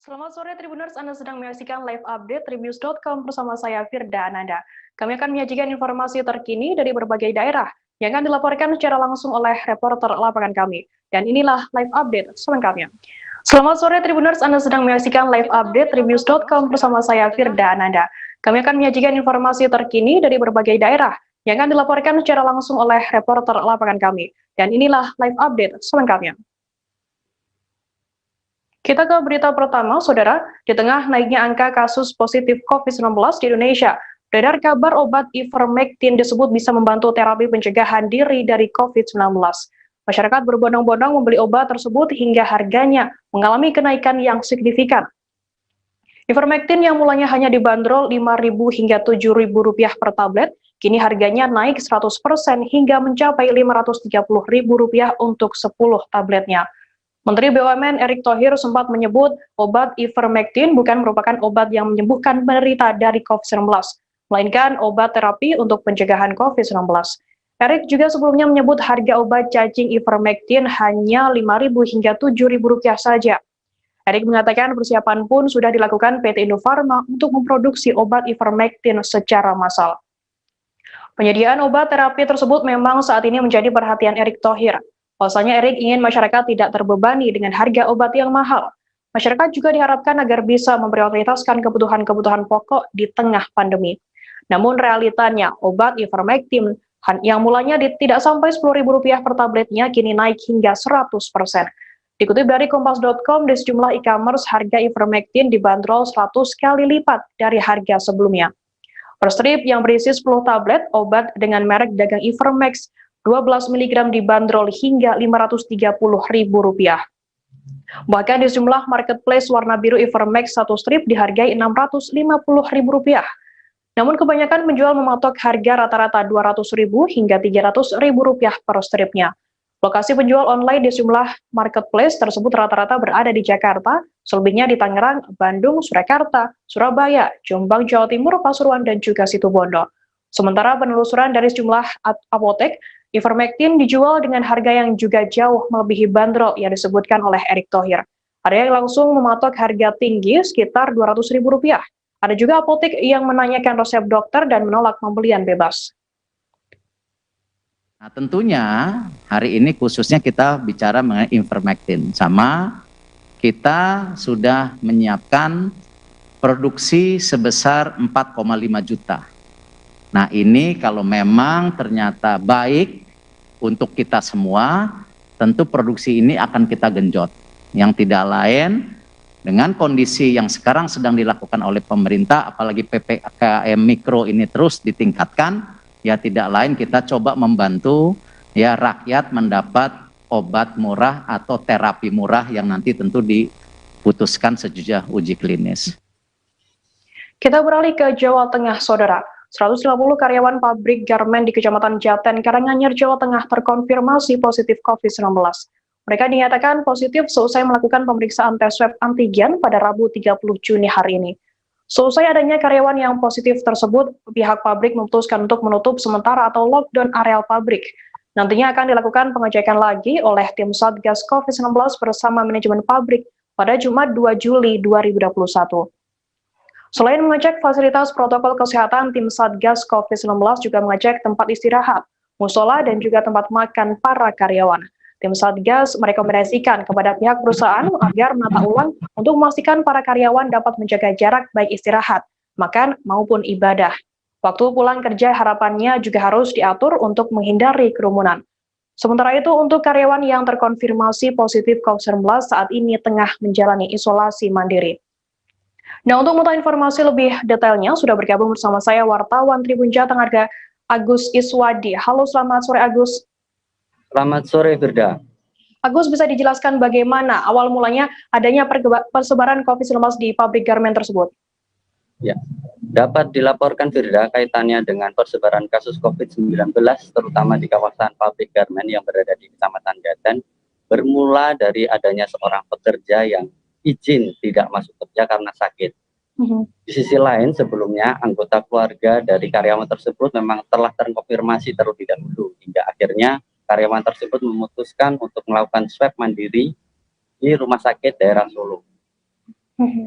Selamat sore Tribuners, Anda sedang menyaksikan live update Tribnews.com bersama saya Firda Ananda. Kami akan menyajikan informasi terkini dari berbagai daerah yang akan dilaporkan secara langsung oleh reporter lapangan kami. Dan inilah live update selengkapnya. Selamat sore Tribuners, Anda sedang menyaksikan live update Tribnews.com bersama saya Firda Ananda. Kami akan menyajikan informasi terkini dari berbagai daerah yang akan dilaporkan secara langsung oleh reporter lapangan kami. Dan inilah live update selengkapnya. Kita ke berita pertama, Saudara. Di tengah naiknya angka kasus positif COVID-19 di Indonesia, beredar kabar obat ivermectin disebut bisa membantu terapi pencegahan diri dari COVID-19. Masyarakat berbondong-bondong membeli obat tersebut hingga harganya mengalami kenaikan yang signifikan. Ivermectin yang mulanya hanya dibanderol Rp5.000 hingga Rp7.000 per tablet, kini harganya naik 100% hingga mencapai Rp530.000 untuk 10 tabletnya. Menteri BUMN Erick Thohir sempat menyebut obat ivermectin bukan merupakan obat yang menyembuhkan penderita dari COVID-19, melainkan obat terapi untuk pencegahan COVID-19. Erick juga sebelumnya menyebut harga obat cacing ivermectin hanya Rp5.000 hingga Rp7.000 saja. Erick mengatakan persiapan pun sudah dilakukan PT Indofarma untuk memproduksi obat ivermectin secara massal. Penyediaan obat terapi tersebut memang saat ini menjadi perhatian Erick Thohir. Pasalnya Erick ingin masyarakat tidak terbebani dengan harga obat yang mahal. Masyarakat juga diharapkan agar bisa memprioritaskan kebutuhan-kebutuhan pokok di tengah pandemi. Namun realitanya, obat ivermectin yang mulanya tidak sampai Rp10.000 per tabletnya kini naik hingga 100%. Dikutip dari Kompas.com, di sejumlah e-commerce harga ivermectin dibanderol 100 kali lipat dari harga sebelumnya. Per strip yang berisi 10 tablet, obat dengan merek dagang Ivermex 12 mg dibanderol hingga Rp530.000. Bahkan di sejumlah marketplace warna biru Ivermex satu strip dihargai Rp650.000. Namun kebanyakan penjual mematok harga rata-rata Rp200.000 hingga Rp300.000 per stripnya. Lokasi penjual online di sejumlah marketplace tersebut rata-rata berada di Jakarta, selebihnya di Tangerang, Bandung, Surakarta, Surabaya, Jombang, Jawa Timur, Pasuruan, dan juga Situbondo. Sementara penelusuran dari sejumlah apotek, ivermectin dijual dengan harga yang juga jauh melebihi bandrol yang disebutkan oleh Erick Thohir. Ada yang langsung mematok harga tinggi sekitar Rp200.000. Ada juga apotek yang menanyakan resep dokter dan menolak pembelian bebas. Nah, tentunya hari ini khususnya kita bicara mengenai ivermectin. Sama kita sudah menyiapkan produksi sebesar 4,5 juta. Nah, ini kalau memang ternyata baik untuk kita semua, tentu produksi ini akan kita genjot. Yang tidak lain dengan kondisi yang sekarang sedang dilakukan oleh pemerintah, apalagi PPKM Mikro ini terus ditingkatkan, ya tidak lain kita coba membantu ya rakyat mendapat obat murah atau terapi murah yang nanti tentu diputuskan sesudah uji klinis. Kita beralih ke Jawa Tengah, Saudara. 150 karyawan pabrik garmen di Kecamatan Jaten, Karanganyar, Jawa Tengah terkonfirmasi positif COVID-19. Mereka dinyatakan positif seusai melakukan pemeriksaan tes swab antigen pada Rabu 30 Juni hari ini. Seusai adanya karyawan yang positif tersebut, pihak pabrik memutuskan untuk menutup sementara atau lockdown areal pabrik. Nantinya akan dilakukan pengecekan lagi oleh tim Satgas COVID-19 bersama manajemen pabrik pada Jumat 2 Juli 2021. Selain mengecek fasilitas protokol kesehatan, tim Satgas COVID-19 juga mengecek tempat istirahat, musola, dan juga tempat makan para karyawan. Tim Satgas merekomendasikan kepada pihak perusahaan agar menata ulang untuk memastikan para karyawan dapat menjaga jarak baik istirahat, makan, maupun ibadah. Waktu pulang kerja harapannya juga harus diatur untuk menghindari kerumunan. Sementara itu, untuk karyawan yang terkonfirmasi positif COVID-19 saat ini tengah menjalani isolasi mandiri. Nah, untuk mengetahui informasi lebih detailnya, sudah bergabung bersama saya wartawan Tribun Jateng Harga, Agus Iswadi. Halo, selamat sore Agus. Selamat sore, Firda. Agus, bisa dijelaskan bagaimana awal mulanya adanya persebaran COVID-19 di pabrik garmen tersebut? Ya, dapat dilaporkan, Firda, kaitannya dengan persebaran kasus COVID-19, terutama di kawasan pabrik garmen yang berada di Kecamatan Jaten, bermula dari adanya seorang pekerja yang izin tidak masuk kerja karena sakit. Di sisi lain, sebelumnya anggota keluarga dari karyawan tersebut memang telah terkonfirmasi terlebih dahulu, hingga akhirnya karyawan tersebut memutuskan untuk melakukan swab mandiri di rumah sakit daerah Solo.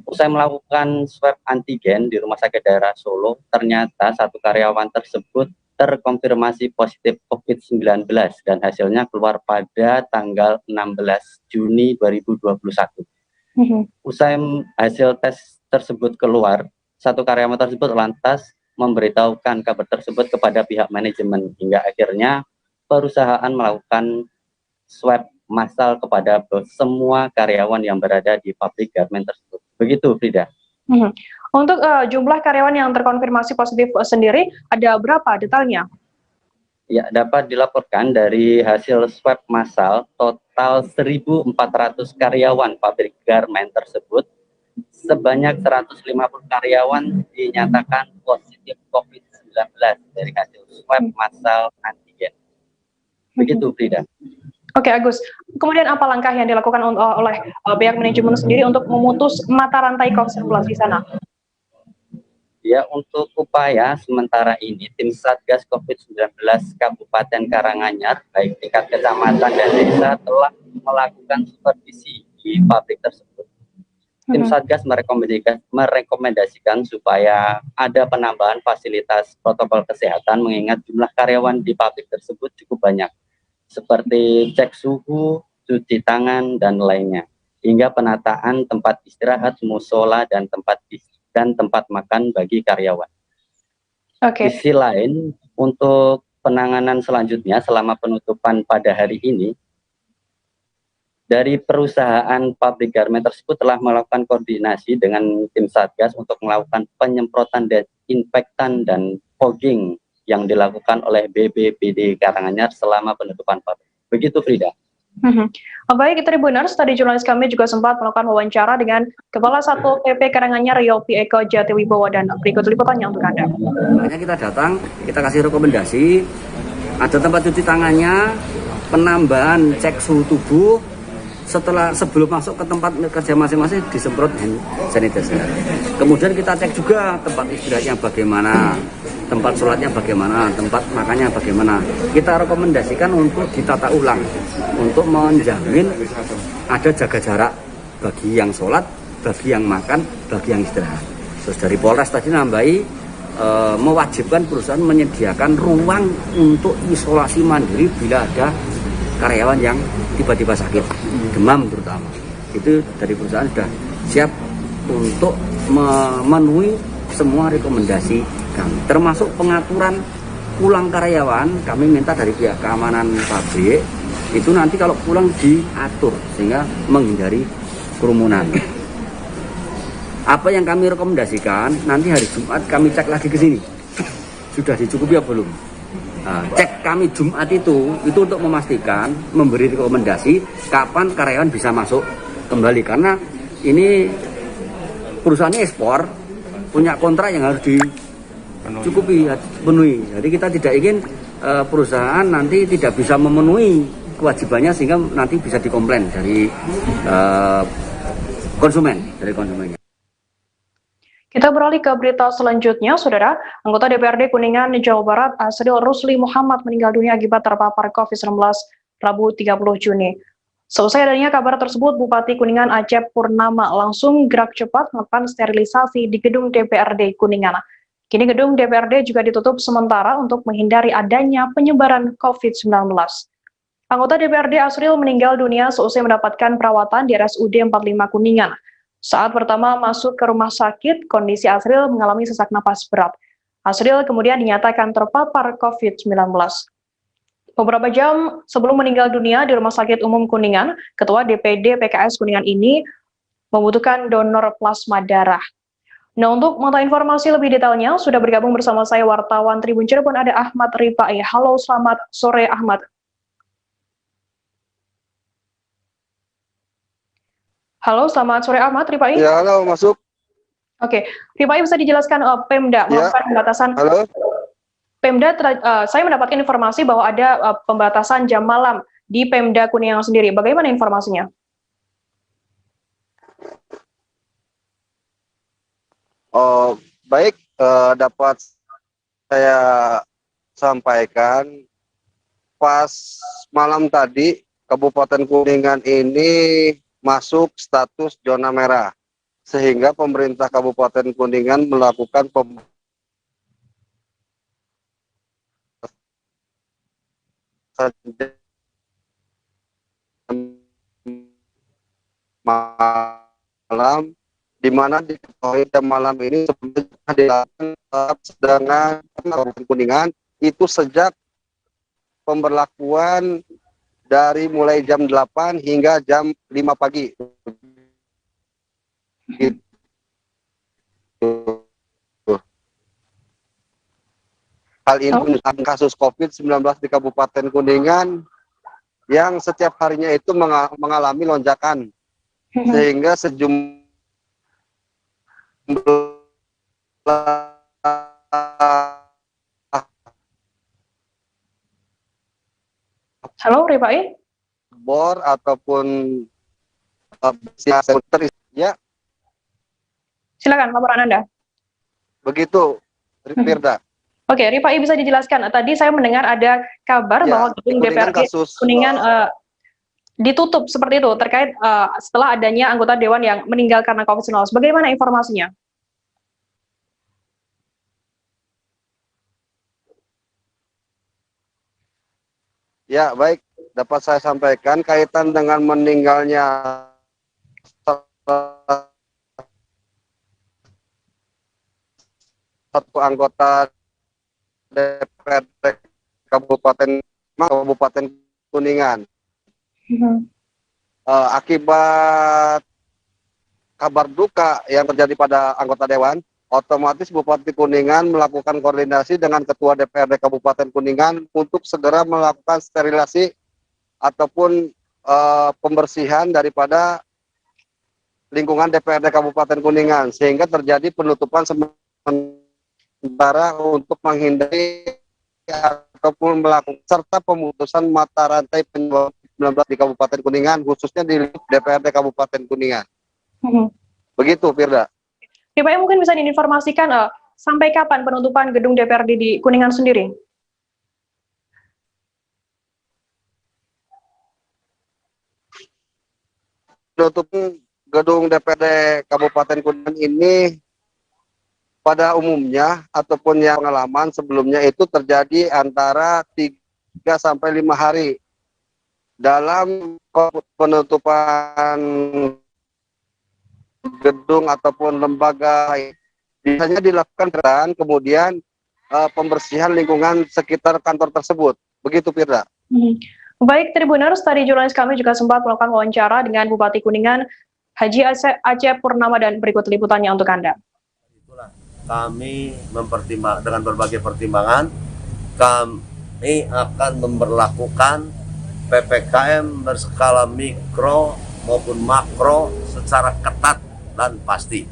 Usai melakukan swab antigen di Rumah Sakit Daerah Solo, ternyata satu karyawan tersebut terkonfirmasi positif COVID-19 dan hasilnya keluar pada tanggal 16 Juni 2021. Usai hasil tes tersebut keluar, satu karyawan tersebut lantas memberitahukan kabar tersebut kepada pihak manajemen hingga akhirnya perusahaan melakukan swab massal kepada semua karyawan yang berada di pabrik garmen tersebut. Begitu, Frida. Untuk jumlah karyawan yang terkonfirmasi positif sendiri, ada berapa detailnya? Ya, dapat dilaporkan dari hasil swab massal, total 1.400 karyawan pabrik garmen tersebut, sebanyak 150 karyawan dinyatakan positif COVID-19 dari hasil swab massal antigen. Begitu, Frida. Oke, Agus. Kemudian apa langkah yang dilakukan oleh pihak manajemen sendiri untuk memutus mata rantai COVID-19 di sana? Ya, untuk upaya sementara ini, tim Satgas COVID-19 Kabupaten Karanganyar, baik tingkat kecamatan dan desa, telah melakukan supervisi di pabrik tersebut. Tim Satgas merekomendasikan supaya ada penambahan fasilitas protokol kesehatan mengingat jumlah karyawan di pabrik tersebut cukup banyak, seperti cek suhu, cuci tangan, dan lainnya, hingga penataan tempat istirahat, musola, dan tempat makan bagi karyawan. Di sisi lain, untuk penanganan selanjutnya selama penutupan pada hari ini, dari perusahaan pabrik garmen tersebut telah melakukan koordinasi dengan tim Satgas untuk melakukan penyemprotan desinfektan dan fogging yang dilakukan oleh BPBD Karanganyar selama penutupan pabrik. Begitu, Frida. Baik, itu Tribuners, tadi jurnalis kami juga sempat melakukan wawancara dengan Kepala Satpol PP Karanganyar Yopi Eko Jatiwibowo, dan berikut liputannya untuk Anda. Makanya kita datang, kita kasih rekomendasi, ada tempat cuci tangannya, penambahan cek suhu tubuh, sebelum masuk ke tempat kerja masing-masing disemprot hand sanitizer. Kemudian kita cek juga tempat istirahatnya bagaimana, tempat sholatnya bagaimana, tempat makannya bagaimana. Kita rekomendasikan untuk ditata ulang, untuk menjamin ada jaga jarak bagi yang sholat, bagi yang makan, bagi yang istirahat. Terus dari Polres tadi nambahi mewajibkan perusahaan menyediakan ruang untuk isolasi mandiri bila ada karyawan yang tiba-tiba sakit, demam terutama. Itu dari perusahaan sudah siap untuk memenuhi semua rekomendasi kami, termasuk pengaturan pulang karyawan. Kami minta dari pihak keamanan pabrik itu nanti kalau pulang diatur sehingga menghindari kerumunan. Apa yang kami rekomendasikan nanti hari Jumat kami cek lagi ke sini, sudah dicukupi apa belum. Cek kami Jumat itu untuk memastikan, memberi rekomendasi kapan karyawan bisa masuk kembali, karena ini perusahaannya ekspor, punya kontrak yang harus dicukupi, penuhi. Jadi kita tidak ingin perusahaan nanti tidak bisa memenuhi kewajibannya sehingga nanti bisa dikomplain dari konsumennya. Kita beralih ke berita selanjutnya, Saudara. Anggota DPRD Kuningan, Jawa Barat, Asril Rusli Muhammad meninggal dunia akibat terpapar COVID-19 Rabu 30 Juni. Selesai adanya kabar tersebut, Bupati Kuningan Acep Purnama langsung gerak cepat melakukan sterilisasi di gedung DPRD Kuningan. Kini gedung DPRD juga ditutup sementara untuk menghindari adanya penyebaran COVID-19. Anggota DPRD Asril meninggal dunia seusai mendapatkan perawatan di RSUD 45 Kuningan. Saat pertama masuk ke rumah sakit, kondisi Asril mengalami sesak napas berat. Asril kemudian dinyatakan terpapar COVID-19. Beberapa jam sebelum meninggal dunia di Rumah Sakit Umum Kuningan, Ketua DPD PKS Kuningan ini membutuhkan donor plasma darah. Nah, untuk mengetahui informasi lebih detailnya, sudah bergabung bersama saya wartawan Tribun Cirebon, ada Ahmad Rifai. Halo, selamat sore Ahmad. Halo, selamat sore Ahmad Rifai. Ya, halo, masuk. Oke, Rifai bisa dijelaskan Pemda melakukan pembatasan. Halo. Pemda, saya mendapatkan informasi bahwa ada pembatasan jam malam di Pemda Kuningan sendiri. Bagaimana informasinya? Oh, baik, dapat saya sampaikan pas malam tadi Kabupaten Kuningan ini masuk status zona merah. sehingga pemerintah Kabupaten Kuningan melakukan malam, di mana diketahui jam malam ini sebelumnya dilakukan sedangkan Kabupaten Kuningan itu sejak pemberlakuan dari mulai jam 8 hingga jam 5 pagi. Gitu. Hal ini menunjukkan kasus COVID-19 di Kabupaten Kuningan yang setiap harinya itu mengalami lonjakan, sehingga sejumlah Halo, Rifai? bor ataupun ya Silakan laporan Anda. begitu, Firda. Oke, Rifai bisa dijelaskan. Tadi saya mendengar ada kabar Ya, bahwa gedung Kuningan DPRD Kuningan ditutup seperti itu terkait setelah adanya anggota dewan yang meninggal karena COVID-19. Bagaimana informasinya? Ya, baik, dapat saya sampaikan kaitan dengan meninggalnya satu anggota DPRD Kabupaten Kuningan. Akibat kabar duka yang terjadi pada anggota dewan, otomatis Bupati Kuningan melakukan koordinasi dengan Ketua DPRD Kabupaten Kuningan untuk segera melakukan sterilasi ataupun pembersihan daripada lingkungan DPRD Kabupaten Kuningan, sehingga terjadi penutupan sementara untuk menghindari ataupun melakukan serta pemutusan mata rantai penyebaran COVID-19 di Kabupaten Kuningan, khususnya di DPRD Kabupaten Kuningan. Begitu, Firda. Rifai mungkin bisa diinformasikan sampai kapan penutupan gedung DPRD di Kuningan sendiri? Penutupan gedung DPRD Kabupaten Kuningan ini pada umumnya ataupun yang pengalaman sebelumnya itu terjadi antara 3 sampai 5 hari. Dalam penutupan gedung ataupun lembaga biasanya dilakukan dan kemudian pembersihan lingkungan sekitar kantor tersebut. Begitu, Firda. Baik, Tribuners, tadi jurnalis kami juga sempat melakukan wawancara dengan Bupati Kuningan, Haji Aceh Purnama, dan berikut liputannya untuk Anda. Itulah kami mempertimbang dengan berbagai pertimbangan, kami akan memberlakukan PPKM berskala mikro maupun makro secara ketat dan pasti.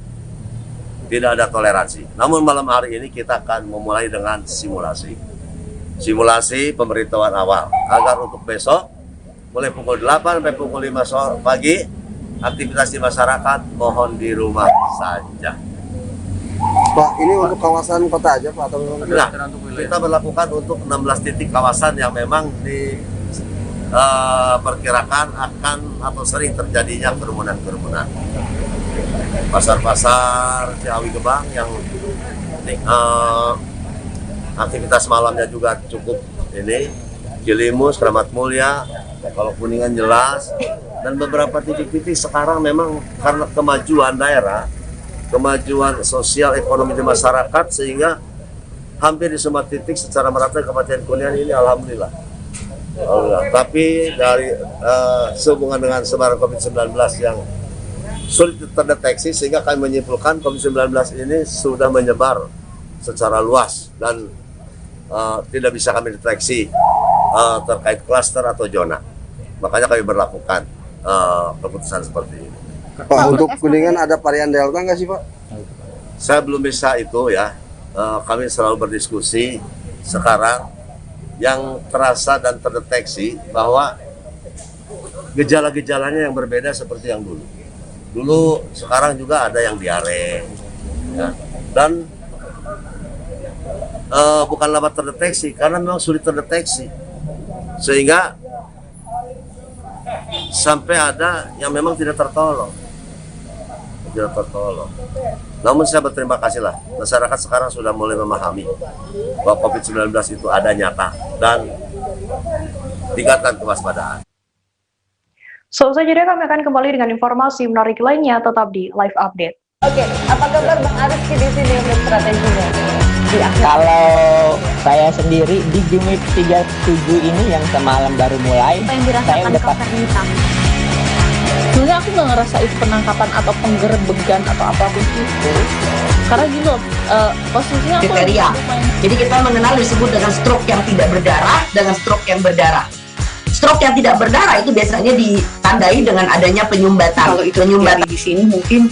Tidak ada toleransi. Namun malam hari ini kita akan memulai dengan simulasi pemberitahuan awal agar untuk besok mulai pukul 8 sampai pukul 5 pagi aktivitas di masyarakat mohon di rumah saja. Pak, ini untuk kawasan kota aja, Pak, atau nah, kita berlakukan untuk 16 titik kawasan yang memang diperkirakan akan atau sering terjadinya kerumunan. Pasar-pasar Ciawi Gebang yang aktivitas malamnya juga cukup ini, Cilimus, Kramat Mulia, kalau Kuningan jelas, dan beberapa titik-titik sekarang memang karena kemajuan daerah, kemajuan sosial ekonomi di masyarakat, sehingga hampir di semua titik secara merata Kabupaten Kuningan ini alhamdulillah. Tapi dari sehubungan dengan sebaran COVID-19 yang sulit terdeteksi, sehingga kami menyimpulkan COVID-19 ini sudah menyebar secara luas dan tidak bisa kami deteksi terkait klaster atau zona. Makanya kami berlakukan keputusan seperti ini. Pak, untuk Kuningan ada varian Delta nggak sih, Pak? Saya belum bisa itu ya. Kami selalu berdiskusi sekarang yang terasa dan terdeteksi bahwa gejala-gejalanya yang berbeda seperti yang dulu. Dulu sekarang juga ada yang diare, ya. Dan bukan lama terdeteksi karena memang sulit terdeteksi, sehingga sampai ada yang memang tidak tertolong. tidak tertolong. Namun saya berterima kasih lah, masyarakat sekarang sudah mulai memahami bahwa COVID-19 itu ada nyata dan tingkatkan kewaspadaan. Selesai jeda, kami akan kembali dengan informasi menarik lainnya, tetap di Live Update. Oke, apa kabar Bang Ariski di sini untuk strateginya? Kalau saya sendiri di Gimik 37 ini yang semalam baru mulai, Apa yang saya dirasakan udah Kak Fernita? Sebenarnya aku nggak ngerasa itu penangkapan atau penggerebegan atau apapun itu, karena gini loh, posisinya aku kriteria. Jadi kita mengenal disebut dengan stroke yang tidak berdarah dengan stroke yang berdarah. Stroke yang tidak berdarah itu biasanya ditandai dengan adanya penyumbatan. Kalau itu terjadi di sini mungkin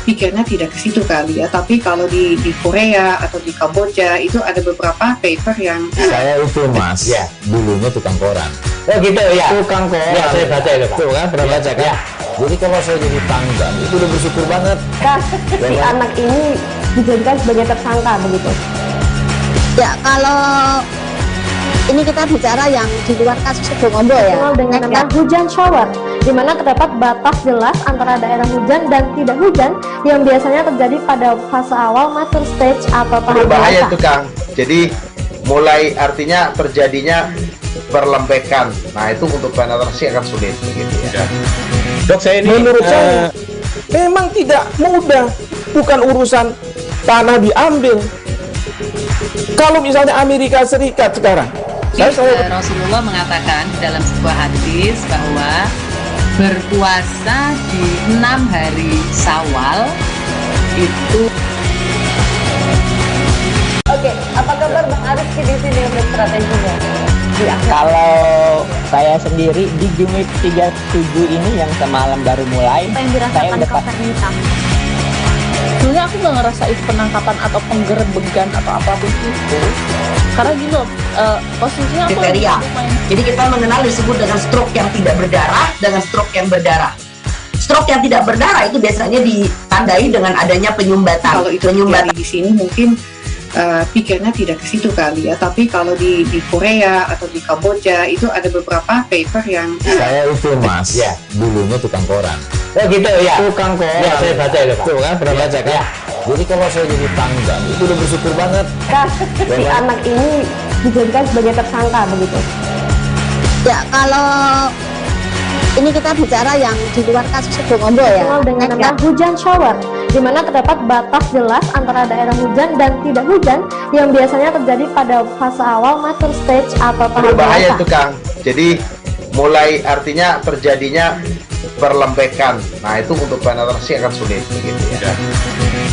pikirnya tidak ke situ kali ya, tapi kalau di Korea atau di Kamboja itu ada beberapa paper yang saya itu mas, ya dulunya tukang koran. Oh gitu ya, tukang koran. Ya saya baca itu Pak. Tuh kan pernah baca kan? Ya. Jadi kalau saya jadi tanggal itu udah bersyukur banget. Si anak ini dijadikan sebagai tersangka begitu. Ya kalau ini kita bicara yang di luar kasus Situbondo ya. Dengan nama hujan shower, di mana terdapat batas jelas antara daerah hujan dan tidak hujan yang biasanya terjadi pada fase awal mature stage atau tahap Berbahaya dewasa. tuh Kang. Jadi mulai artinya terjadinya perlembekan. Nah itu untuk penetrasi akan sulit begitu ya. Dok, saya ini menurut saya memang tidak mudah, bukan urusan tanah diambil. Kalau misalnya Amerika Serikat sekarang, Rasulullah mengatakan dalam sebuah hadis bahwa berpuasa di 6 hari Syawal itu. Oke, apa kabar Bang Ariski di sini untuk strateginya? Kalau saya sendiri di Gimik 37 ini yang semalam baru mulai, Apa yang saya dirasakan udah Kak Fernita? sebenarnya aku nggak ngerasa itu penangkapan atau penggerebegan atau apapun itu, karena gini loh, posisinya aku Kriteria. Jadi kita mengenal disebut dengan stroke yang tidak berdarah dengan stroke yang berdarah. Stroke yang tidak berdarah itu biasanya ditandai dengan adanya penyumbatan. kalau itu terjadi di sini mungkin pikirnya tidak ke situ kali ya, tapi kalau di Korea atau di Kamboja itu ada beberapa paper yang Saya itu mas, ya dulunya tukang koran. Oh gitu ya, tukang koran. Ya saya baca itu Pak. Tuh kan pernah baca kan? Ya. Jadi kalau saya jadi tanggal itu udah bersyukur banget. Si anak ini dijadikan sebagai tersangka begitu. Ya kalau ini kita bicara yang di luar kasus Situbondo ya. Dengan nama hujan shower, di mana terdapat batas jelas antara daerah hujan dan tidak hujan yang biasanya terjadi pada fase awal mature stage atau tahap Berbahaya dewasa. tuh Kang. Jadi mulai artinya terjadinya perlembekan. Nah itu untuk penetrasi akan sulit begitu ya.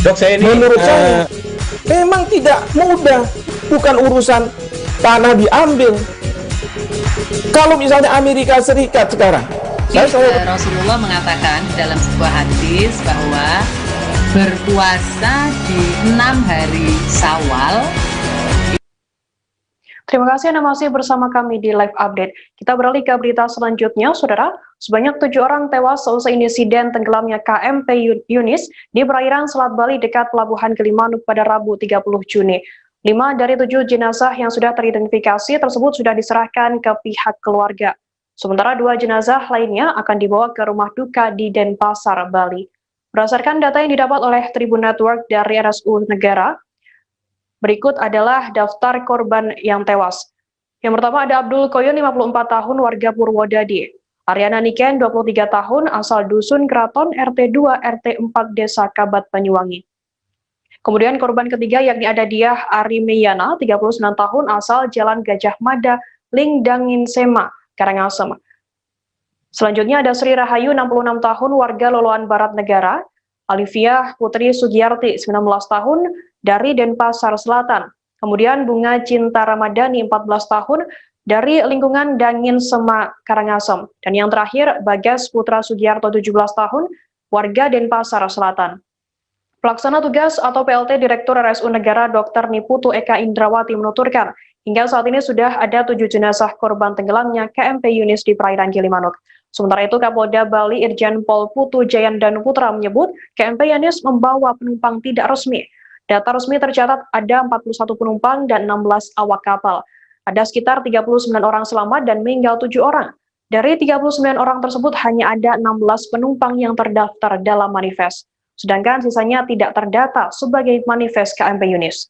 Dok, saya ini menurut saya memang tidak mudah, bukan urusan tanah diambil. Kalau misalnya Amerika Serikat sekarang, Rasulullah mengatakan dalam sebuah hadis bahwa berpuasa di 6 hari Syawal. Terima kasih Anda masih bersama kami di Live Update. Kita beralih ke berita selanjutnya, Saudara. Sebanyak 7 orang tewas seusai insiden tenggelamnya KMP Yunis di perairan Selat Bali dekat Pelabuhan Gilimanuk pada Rabu 30 Juni. 5 dari 7 jenazah yang sudah teridentifikasi tersebut sudah diserahkan ke pihak keluarga. Sementara 2 jenazah lainnya akan dibawa ke rumah duka di Denpasar, Bali. Berdasarkan data yang didapat oleh Tribun Network dari RSU Negara, berikut adalah daftar korban yang tewas. Yang pertama ada Abdul Koyon, 54 tahun, warga Purwodadi. Ariana Niken, 23 tahun, asal Dusun Kraton, RT 2, RT 4, Desa Kabat, Banyuwangi. Kemudian korban ketiga yakni ada Diah Ari Meyana, 39 tahun, asal Jalan Gajah Mada, Lingdangin Sema, Karangasem. Selanjutnya ada Sri Rahayu, 66 tahun, warga Loloan Barat Negara. Alivia Putri Sugiyarti, 19 tahun, dari Denpasar Selatan. Kemudian Bunga Cinta Ramadhani, 14 tahun, dari lingkungan Dangin Sema, Karangasem. Dan yang terakhir, Bagas Putra Sugiyarto, 17 tahun, warga Denpasar Selatan. Pelaksana tugas atau PLT Direktur RSU Negara Dr. Niputu Eka Indrawati menuturkan, hingga saat ini sudah ada 7 jenazah korban tenggelamnya KMP Yunis di perairan Gilimanuk. Sementara itu, Kapolda Bali Irjen Pol Putu Jayandanu Putra menyebut KMP Yunis membawa penumpang tidak resmi. Data resmi tercatat ada 41 penumpang dan 16 awak kapal. Ada sekitar 39 orang selamat dan meninggal 7 orang. Dari 39 orang tersebut hanya ada 16 penumpang yang terdaftar dalam manifest. sedangkan sisanya tidak terdata sebagai manifest KMP Yunis.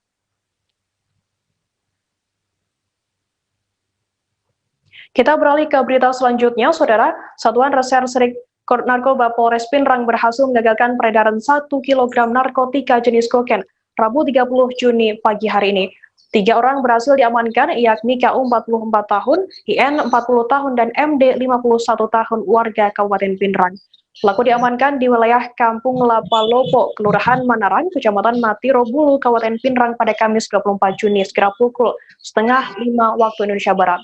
Kita beralih ke berita selanjutnya, Saudara. Satuan Reserse Narkoba Polres Pindrang berhasil mengagalkan peredaran 1 kg narkotika jenis kokain Rabu 30 Juni pagi hari ini. 3 orang berhasil diamankan, yakni KU 44 tahun, IN 40 tahun, dan MD 51 tahun warga Kabupaten Pindrang. Pelaku diamankan di wilayah Kampung Lapalopo, Kelurahan Manaran, Kecamatan Matiro Bulu, Kabupaten Pindrang pada Kamis 24 Juni sekitar pukul 4:30 waktu Indonesia Barat.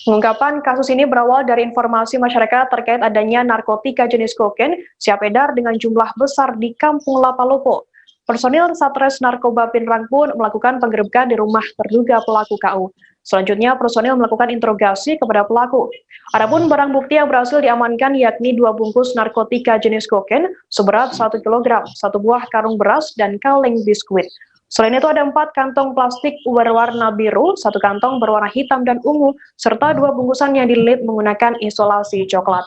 Pengungkapan kasus ini berawal dari informasi masyarakat terkait adanya narkotika jenis kokain siap edar dengan jumlah besar di Kampung Lapalopo. Personil Satres Narkoba Pindrang pun melakukan penggerebekan di rumah terduga pelaku KU. Selanjutnya, personil melakukan interogasi kepada pelaku. Adapun barang bukti yang berhasil diamankan yakni 2 bungkus narkotika jenis kokain seberat 1 kg, 1 buah karung beras, dan kaleng biskuit. Selain itu ada 4 kantong plastik berwarna biru, 1 kantong berwarna hitam dan ungu, serta 2 bungkusan yang dililit menggunakan isolasi coklat.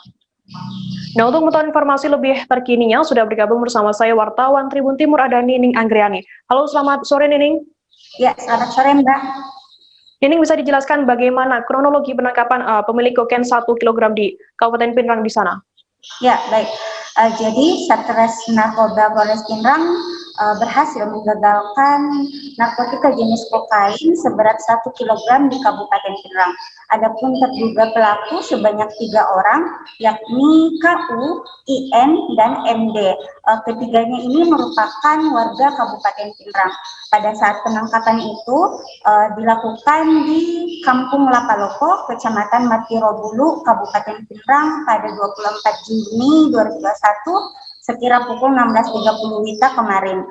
Nah, untuk mengetahui informasi lebih terkininya, sudah bergabung bersama saya wartawan Tribun Timur ada Nining Anggriani. Halo, selamat sore Nining. Ya, selamat sore Mbak. Nining, bisa dijelaskan bagaimana kronologi penangkapan pemilik kokain 1 kg di Kabupaten Pindrang di sana? Ya, baik. Jadi Satres Narkoba Polres Pindrang berhasil menggagalkan narkotika jenis kokain seberat 1 kg di Kabupaten Pindrang. Adapun terduga pelaku sebanyak 3 orang, yakni KU, IN, dan MD. Ketiganya ini merupakan warga Kabupaten Pindrang. Pada saat penangkapan itu dilakukan di Kampung Lapalopo, Kecamatan Matiro Bulu, Kabupaten Pindrang pada 24 Juni 2021 sekira pukul 16.30 WITA kemarin.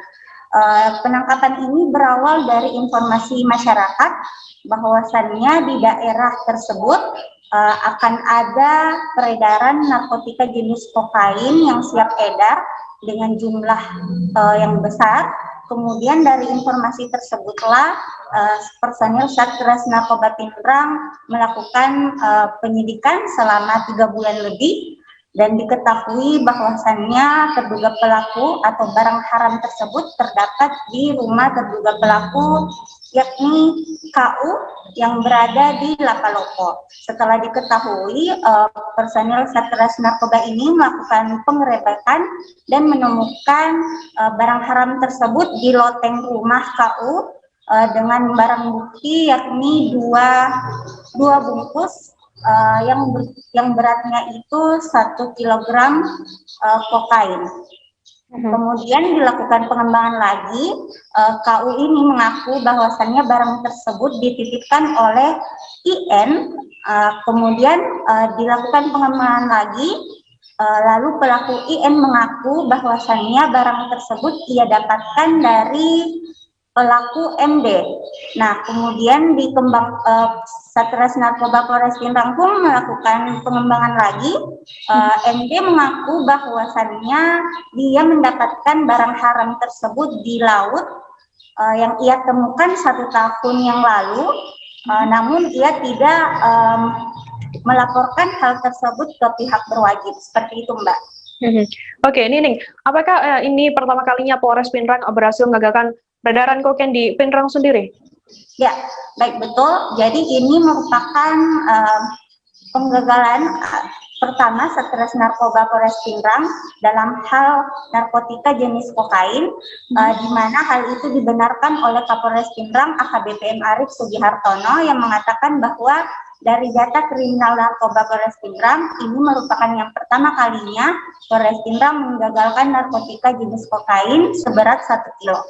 Penangkapan ini berawal dari informasi masyarakat bahwasannya di daerah tersebut akan ada peredaran narkotika jenis kokain yang siap edar dengan jumlah yang besar. Kemudian dari informasi tersebutlah personil Satres Narkoba Pindrang melakukan penyidikan selama 3 bulan lebih, dan diketahui bahwasannya terduga pelaku atau barang haram tersebut terdapat di rumah terduga pelaku, yakni KU yang berada di Lapalopo. Setelah diketahui, personil Satres Narkoba ini melakukan pengerebekan dan menemukan barang haram tersebut di loteng rumah KU dengan barang bukti yakni dua bungkus yang beratnya itu 1 kg kokain. Kemudian dilakukan pengembangan lagi, KU ini mengaku bahwasannya barang tersebut dititipkan oleh IN, kemudian dilakukan pengembangan lagi, lalu pelaku IN mengaku bahwasannya barang tersebut ia dapatkan dari pelaku MD. Nah, kemudian Satres Narkoba Polres Pindrang pun melakukan pengembangan lagi. MD mengaku bahwasannya dia mendapatkan barang haram tersebut di laut yang ia temukan 1 tahun yang lalu, namun ia tidak melaporkan hal tersebut ke pihak berwajib. Seperti itu, Mbak. Oke, Nining, apakah ini pertama kalinya Polres Pindrang berhasil mengagalkan peredaran kokain di Pindrang sendiri? Ya, baik, betul. Jadi ini merupakan penggagalan pertama Satres Narkoba Polres Pindrang dalam hal narkotika jenis kokain, di mana hal itu dibenarkan oleh Kapolres Pindrang AKBP M. Arif Sugihartono yang mengatakan bahwa dari data kriminal narkoba Polres Pindrang, ini merupakan yang pertama kalinya Polres Pindrang menggagalkan narkotika jenis kokain seberat 1 kilo.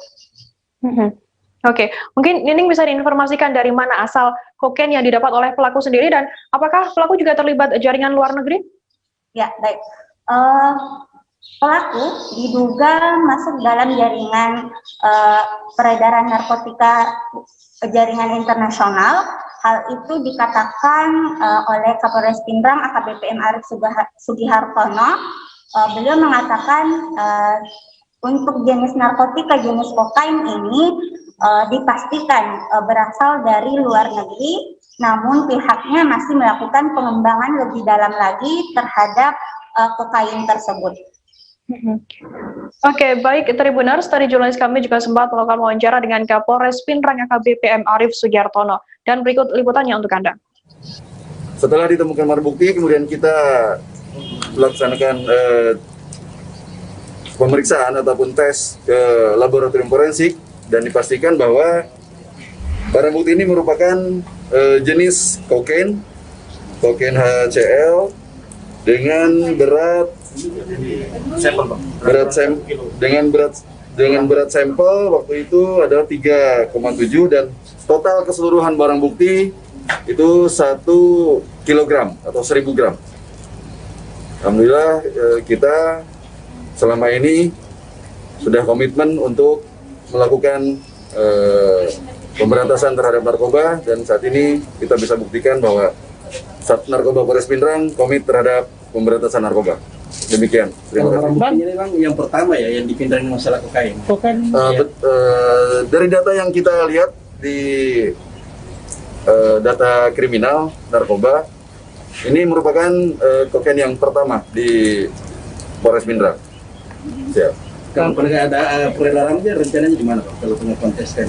Oke, mungkin Nining bisa diinformasikan dari mana asal kokain yang didapat oleh pelaku sendiri, dan apakah pelaku juga terlibat jaringan luar negeri? Ya, baik. Pelaku diduga masuk dalam jaringan peredaran narkotika jaringan internasional. Hal itu dikatakan oleh Kapolres Pindrang AKBP M. Arif Sugihartono. Beliau mengatakan untuk jenis narkotika jenis kokain ini dipastikan berasal dari luar negeri, namun pihaknya masih melakukan pengembangan lebih dalam lagi terhadap kokain tersebut. Oke, baik Tribuners, tadi jurnalis kami juga sempat melakukan wawancara dengan Kapolres Pindrang AKBP PM Arief Sugiartono. Dan berikut liputannya untuk Anda. Setelah ditemukan barang bukti, kemudian kita melaksanakan pemeriksaan ataupun tes ke laboratorium forensik dan dipastikan bahwa barang bukti ini merupakan jenis kokain HCl dengan berat sampel waktu itu adalah 3,7 dan total keseluruhan barang bukti itu 1 kilogram atau 1000 gram. Alhamdulillah kita selama ini sudah komitmen untuk melakukan pemberantasan terhadap narkoba dan saat ini kita bisa buktikan bahwa Sat Narkoba Polres Pindrang komit terhadap pemberantasan narkoba. Demikian. Terima kasih. Bang, ini Bang yang pertama ya yang di Pindrang masalah kokain. Dari data yang kita lihat di data kriminal narkoba, ini merupakan kokain yang pertama di Polres Pindrang. Siap. Kalau ada peredarannya rencananya di mana Pak? Kalau punya kontestan?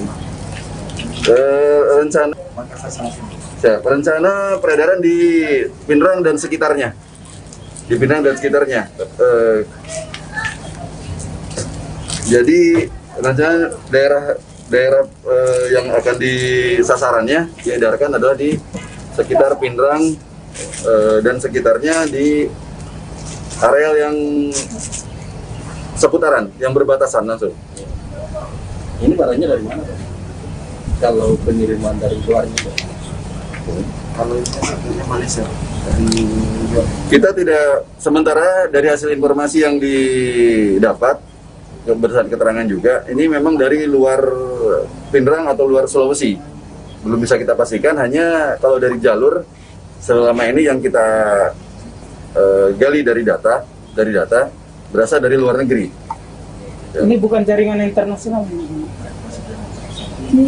Rencana peredaran di Pindrang dan sekitarnya. Jadi rencana daerah yang akan disasarannya diedarkan adalah di sekitar Pindrang dan sekitarnya di areal yang seputaran yang berbatasan langsung. Ini barangnya dari mana Pak? Kalau pengiriman dari luar juga. Kalau ini Malaysia. Kita tidak, sementara dari hasil informasi yang didapat berdasarkan keterangan juga, ini memang dari luar Pindrang atau luar Sulawesi. Belum bisa kita pastikan, hanya kalau dari jalur selama ini yang kita gali dari data berasal dari luar negeri. Ini bukan jaringan internasional.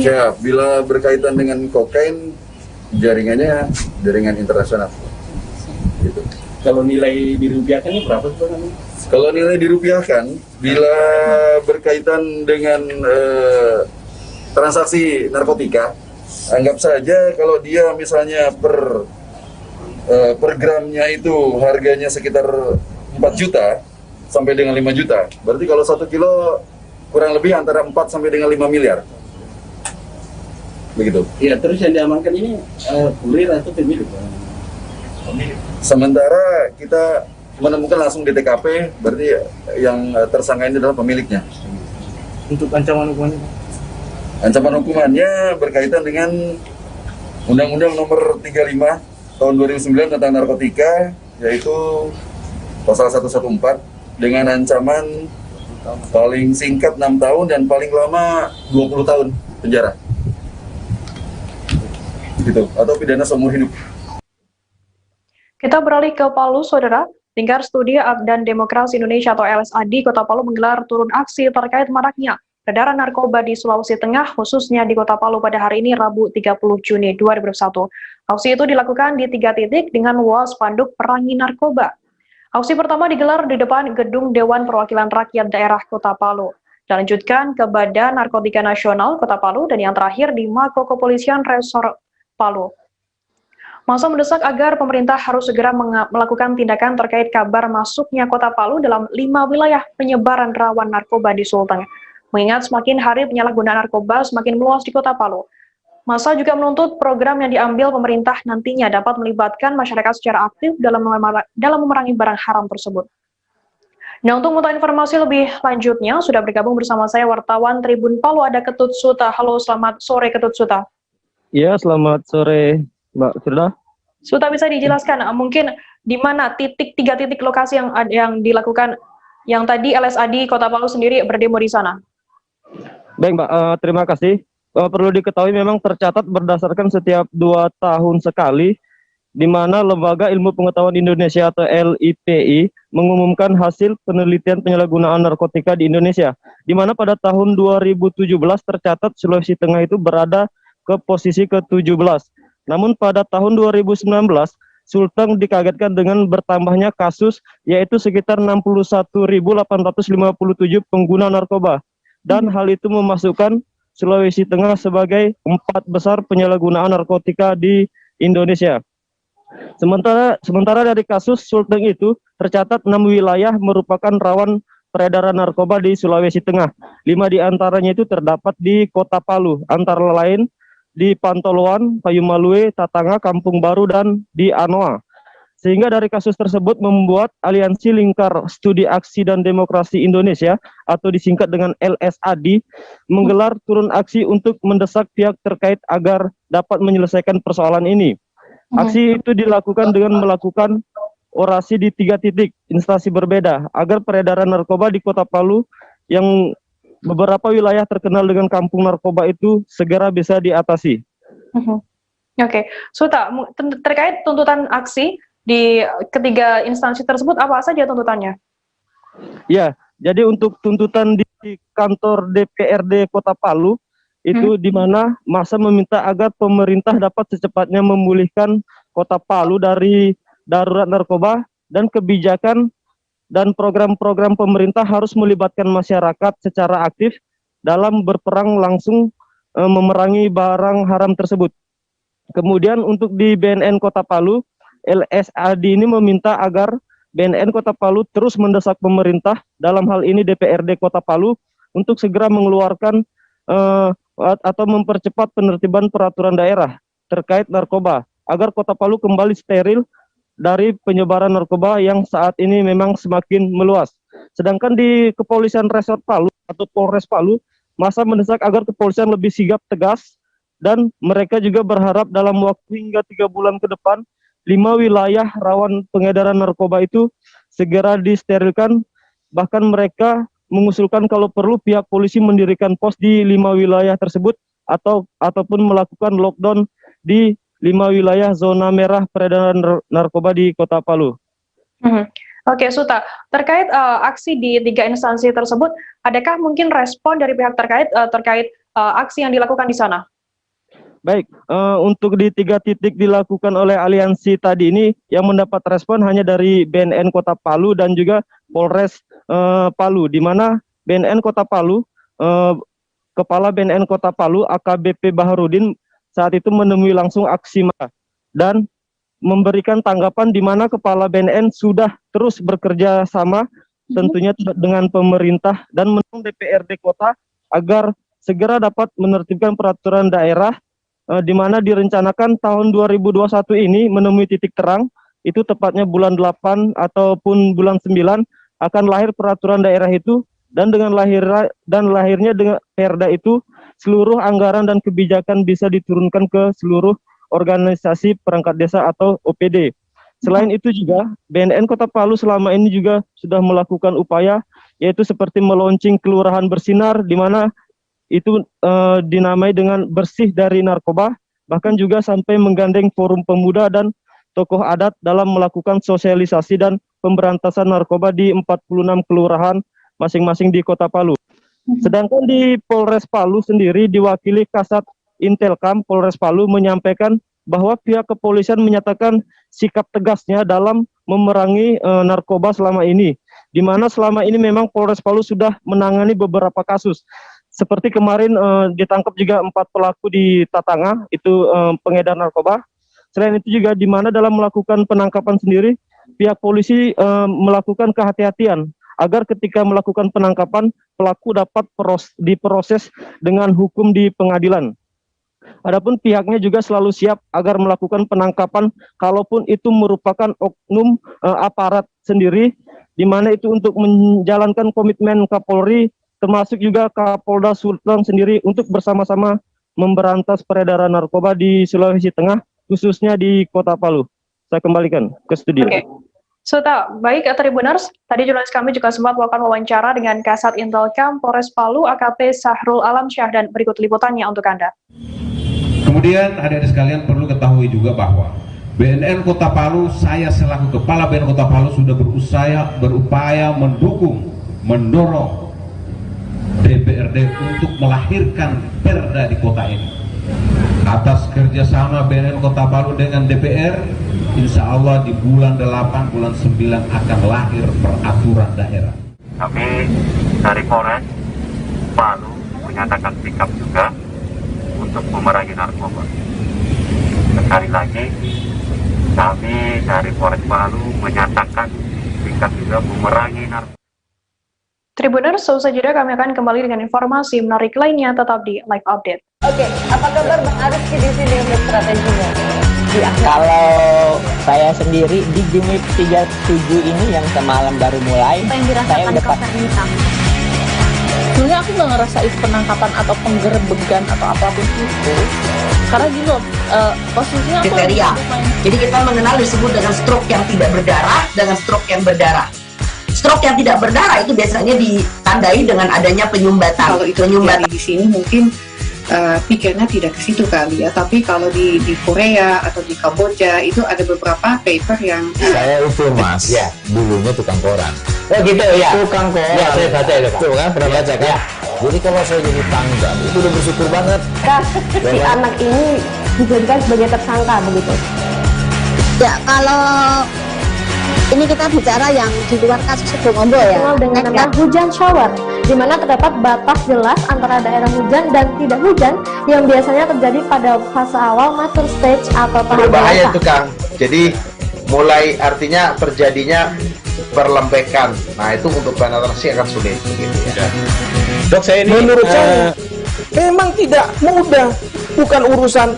Ya, bila berkaitan dengan kokain, jaringannya jaringan internasional. Gitu. Kalau nilai dirupiahkannya berapa tuh? Kalau nilai dirupiahkan, bila berkaitan dengan transaksi narkotika, anggap saja kalau dia misalnya per gramnya itu harganya sekitar 4 juta sampai dengan 5 juta. Berarti kalau 1 kilo kurang lebih antara 4 sampai dengan 5 miliar. Begitu. Iya, terus yang diamankan ini kurir atau pemilik? Sementara kita menemukan langsung di TKP, berarti yang tersangka ini adalah pemiliknya. Untuk ancaman hukumannya? Ancaman hukumannya berkaitan dengan Undang-Undang Nomor 35 Tahun 2009 tentang narkotika, yaitu Pasal 114 dengan ancaman paling singkat 6 tahun dan paling lama 20 tahun penjara. Gitu, atau pidana seumur hidup. Kita beralih ke Palu, Saudara. Lingkar Studi dan Demokrasi Indonesia atau LSAD Kota Palu menggelar turun aksi terkait maraknya peredaran narkoba di Sulawesi Tengah, khususnya di Kota Palu pada hari ini, Rabu 30 Juni 2021. Aksi itu dilakukan di 3 titik dengan luas spanduk perangi narkoba. Aksi pertama digelar di depan Gedung Dewan Perwakilan Rakyat Daerah Kota Palu. Dilanjutkan ke Badan Narkotika Nasional Kota Palu, dan yang terakhir di Mako Kepolisian Resor Palu. Masa mendesak agar pemerintah harus segera melakukan tindakan terkait kabar masuknya Kota Palu dalam 5 wilayah penyebaran rawan narkoba di Sulteng. Mengingat semakin hari penyalahgunaan narkoba semakin meluas di Kota Palu. Masa juga menuntut program yang diambil pemerintah nantinya dapat melibatkan masyarakat secara aktif dalam memerangi barang haram tersebut. Nah, untuk mengetahui informasi lebih lanjutnya, sudah bergabung bersama saya wartawan Tribun Palu, ada Ketut Suta. Halo, selamat sore Ketut Suta. Iya, selamat sore Mbak Firda. Suta, bisa dijelaskan mungkin di mana 3 titik lokasi yang dilakukan, yang tadi LSAD Kota Palu sendiri berdemo di sana? Baik Mbak, terima kasih. Perlu diketahui memang tercatat berdasarkan setiap 2 tahun sekali, di mana Lembaga Ilmu Pengetahuan Indonesia atau LIPI mengumumkan hasil penelitian penyalahgunaan narkotika di Indonesia, di mana pada tahun 2017 tercatat Sulawesi Tengah itu berada ke posisi ke-17. Namun pada tahun 2019, Sulteng dikagetkan dengan bertambahnya kasus, yaitu sekitar 61.857 pengguna narkoba. Dan hal itu memasukkan Sulawesi Tengah sebagai 4 besar penyalahgunaan narkotika di Indonesia. Sementara dari kasus Sulteng itu, tercatat 6 wilayah merupakan rawan peredaran narkoba di Sulawesi Tengah. 5 diantaranya itu terdapat di Kota Palu, antara lain di Pantoloan, Payumalue, Tatanga, Kampung Baru, dan di Anoa. Sehingga dari kasus tersebut membuat Aliansi Lingkar Studi Aksi dan Demokrasi Indonesia atau disingkat dengan LSAD menggelar turun aksi untuk mendesak pihak terkait agar dapat menyelesaikan persoalan ini. Aksi itu dilakukan dengan melakukan orasi di 3 titik instansi berbeda agar peredaran narkoba di Kota Palu yang beberapa wilayah terkenal dengan kampung narkoba itu segera bisa diatasi. Oke, Suta, terkait tuntutan aksi di ketiga instansi tersebut, apa saja tuntutannya? Ya, jadi untuk tuntutan di kantor DPRD Kota Palu, itu di mana massa meminta agar pemerintah dapat secepatnya memulihkan Kota Palu dari darurat narkoba, dan kebijakan dan program-program pemerintah harus melibatkan masyarakat secara aktif dalam berperang langsung memerangi barang haram tersebut. Kemudian untuk di BNN Kota Palu, LSAD ini meminta agar BNN Kota Palu terus mendesak pemerintah, dalam hal ini DPRD Kota Palu, untuk segera mengeluarkan atau mempercepat penertiban peraturan daerah terkait narkoba, agar Kota Palu kembali steril dari penyebaran narkoba yang saat ini memang semakin meluas. Sedangkan di Kepolisian Resort Palu atau Polres Palu, massa mendesak agar kepolisian lebih sigap tegas, dan mereka juga berharap dalam waktu hingga 3 bulan ke depan 5 wilayah rawan pengedaran narkoba itu segera disterilkan. Bahkan mereka mengusulkan kalau perlu pihak polisi mendirikan pos di 5 wilayah tersebut ataupun melakukan lockdown di 5 wilayah zona merah peredaran narkoba di Kota Palu. Oke, Suta, terkait aksi di 3 instansi tersebut, adakah mungkin respon dari pihak terkait aksi yang dilakukan di sana? Baik, untuk di 3 titik dilakukan oleh aliansi tadi ini, yang mendapat respon hanya dari BNN Kota Palu dan juga Polres Palu, di mana BNN Kota Palu, Kepala BNN Kota Palu AKBP Baharudin saat itu menemui langsung aksi massa dan memberikan tanggapan di mana Kepala BNN sudah terus bekerja sama tentunya dengan pemerintah dan mendukung DPRD Kota agar segera dapat menertibkan peraturan daerah, di mana direncanakan tahun 2021 ini menemui titik terang, itu tepatnya bulan 8 ataupun bulan 9 akan lahir peraturan daerah itu, dan dengan lahirnya dengan Perda itu seluruh anggaran dan kebijakan bisa diturunkan ke seluruh organisasi perangkat desa atau OPD. Selain itu juga BNN Kota Palu selama ini juga sudah melakukan upaya, yaitu seperti melaunching Kelurahan Bersinar, di mana itu dinamai dengan bersih dari narkoba, bahkan juga sampai menggandeng forum pemuda dan tokoh adat dalam melakukan sosialisasi dan pemberantasan narkoba di 46 kelurahan masing-masing di Kota Palu. Sedangkan di Polres Palu sendiri diwakili Kasat Intelkam Polres Palu menyampaikan bahwa pihak kepolisian menyatakan sikap tegasnya dalam memerangi narkoba selama ini, di mana selama ini memang Polres Palu sudah menangani beberapa kasus. Seperti kemarin ditangkap juga 4 pelaku di Tatanga, itu pengedar narkoba. Selain itu juga di mana dalam melakukan penangkapan sendiri, pihak polisi melakukan kehati-hatian agar ketika melakukan penangkapan, pelaku dapat diproses dengan hukum di pengadilan. Adapun pihaknya juga selalu siap agar melakukan penangkapan kalaupun itu merupakan oknum aparat sendiri, di mana itu untuk menjalankan komitmen Kapolri, termasuk juga Kapolda Sulteng sendiri untuk bersama-sama memberantas peredaran narkoba di Sulawesi Tengah, khususnya di Kota Palu. Saya kembalikan ke studio. Oke. Suta, baik Tribuners, tadi jurnalis kami juga sempat melakukan wawancara dengan Kasat Intelkam Polres Palu AKP Sahrul Alamsyah, dan berikut liputannya untuk Anda. Kemudian adik-adik sekalian perlu ketahui juga bahwa BNN Kota Palu, saya selaku Kepala BNN Kota Palu sudah berupaya mendorong DPRD untuk melahirkan Perda di kota ini. Atas kerjasama BNN Kota Palu dengan DPR, insya Allah di bulan 8, bulan 9 akan lahir peraturan daerah. Kami dari Polres Palu menyatakan sikap juga untuk memerangi narkoba. Sekali lagi, kami dari Polres Palu menyatakan sikap juga memerangi narkoba. Tribuners, seusai jeda kami akan kembali dengan informasi menarik lainnya, tetap di Live Update. Oke, apa kabar Bang Ariski di sini untuk strateginya? Kalau saya sendiri di Gumip 37 ini yang semalam baru mulai, saya udah Sebenarnya aku nggak ngerasain penangkapan atau penggerebegan atau apapun itu, karena gini loh, posisinya aku kriteria. Jadi kita mengenal disebut dengan stroke yang tidak berdarah dengan stroke yang berdarah. Stroke yang tidak berdarah itu biasanya ditandai dengan adanya penyumbatan. Kalau itu terjadi di sini mungkin pikirnya tidak ke situ kali ya, tapi kalau di Korea atau di Kamboja itu ada beberapa paper yang saya itu mas, ya dulunya tukang koran. Oh gitu ya, tukang koran. Ya saya baca itu pak. Tuh kan pernah baca kan? Ya. Jadi kalau saya jadi tanggal itu udah bersyukur banget. Si anak ini dijadikan sebagai tersangka begitu. Ya kalau ini kita bicara yang di luar kasus Sebongombo ya. Dengan nama hujan shower, di mana terdapat batas jelas antara daerah hujan dan tidak hujan yang biasanya terjadi pada fase awal mature stage atau tahap berbahaya dewasa. itu Kang. Jadi mulai artinya terjadinya perlembekan. Nah itu untuk penetrasi akan sulit. Gitu ya. Dok, saya ini menurut saya memang tidak mudah, bukan urusan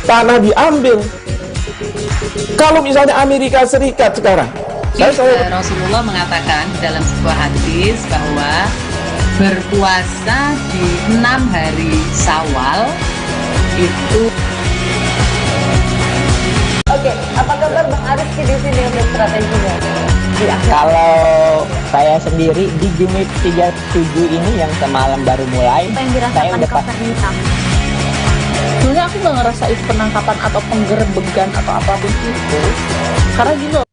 tanah diambil. Kalau misalnya Amerika Serikat sekarang, Rasulullah mengatakan dalam sebuah hadis bahwa berpuasa di 6 hari Syawal itu. Oke, apa kabar Bang Ariski di sini untuk strateginya? Kalau saya sendiri di Gumip 37 ini yang semalam baru mulai, saya udah Sebenarnya aku nggak ngerasain penangkapan atau penggerebegan atau apapun itu, karena gini loh.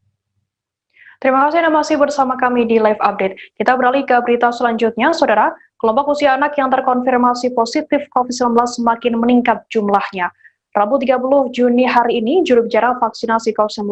Terima kasih Anda masih bersama kami di Live Update. Kita beralih ke berita selanjutnya, Saudara. Kelompok usia anak yang terkonfirmasi positif COVID-19 semakin meningkat jumlahnya. Rabu 30 Juni hari ini, juru bicara vaksinasi COVID-19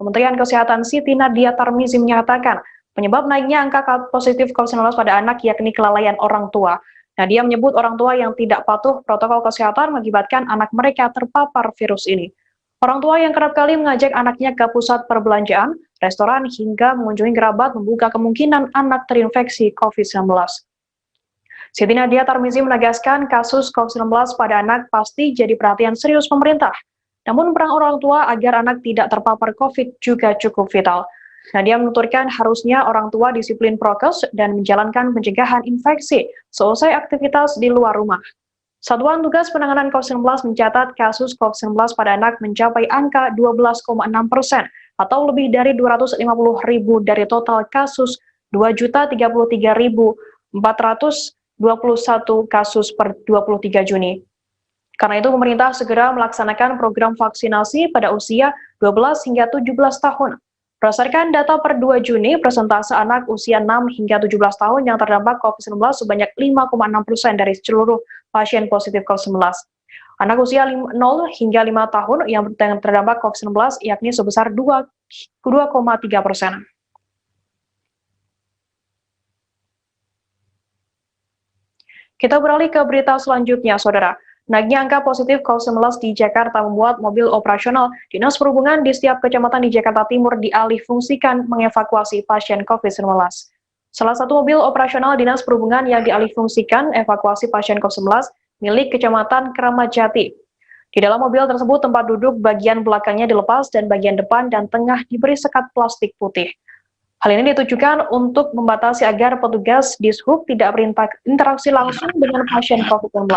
Kementerian Kesehatan Siti Nadia Tarmizi menyatakan penyebab naiknya angka positif COVID-19 pada anak yakni kelalaian orang tua. Nadia menyebut orang tua yang tidak patuh protokol kesehatan mengakibatkan anak mereka terpapar virus ini. Orang tua yang kerap kali mengajak anaknya ke pusat perbelanjaan, restoran, hingga mengunjungi kerabat membuka kemungkinan anak terinfeksi COVID-19. Siti Nadia Tarmizi menegaskan kasus COVID-19 pada anak pasti jadi perhatian serius pemerintah. Namun peran orang tua agar anak tidak terpapar COVID juga cukup vital. Nadia menuturkan harusnya orang tua disiplin prokes dan menjalankan pencegahan infeksi seusai aktivitas di luar rumah. Satuan Tugas Penanganan COVID-19 mencatat kasus COVID-19 pada anak mencapai angka 12,6% atau lebih dari 250.000 dari total kasus 2.033.421 kasus per 23 Juni. Karena itu pemerintah segera melaksanakan program vaksinasi pada usia 12 hingga 17 tahun. Berdasarkan data per 2 Juni, persentase anak usia 6 hingga 17 tahun yang terdampak COVID-19 sebanyak 5,6% dari seluruh pasien positif COVID-19. Anak usia 0 hingga 5 tahun yang terdampak COVID-19 yakni sebesar 2,3%. Kita beralih ke berita selanjutnya, Saudara. Naiknya angka positif COVID-19 di Jakarta membuat mobil operasional Dinas Perhubungan di setiap kecamatan di Jakarta Timur dialihfungsikan mengevakuasi pasien COVID-19. Salah satu mobil operasional Dinas Perhubungan yang dialihfungsikan evakuasi pasien COVID-19 milik Kecamatan Kramat Jati. Di dalam mobil tersebut tempat duduk bagian belakangnya dilepas dan bagian depan dan tengah diberi sekat plastik putih. Hal ini ditujukan untuk membatasi agar petugas Dishub tidak berinteraksi langsung dengan pasien COVID-19.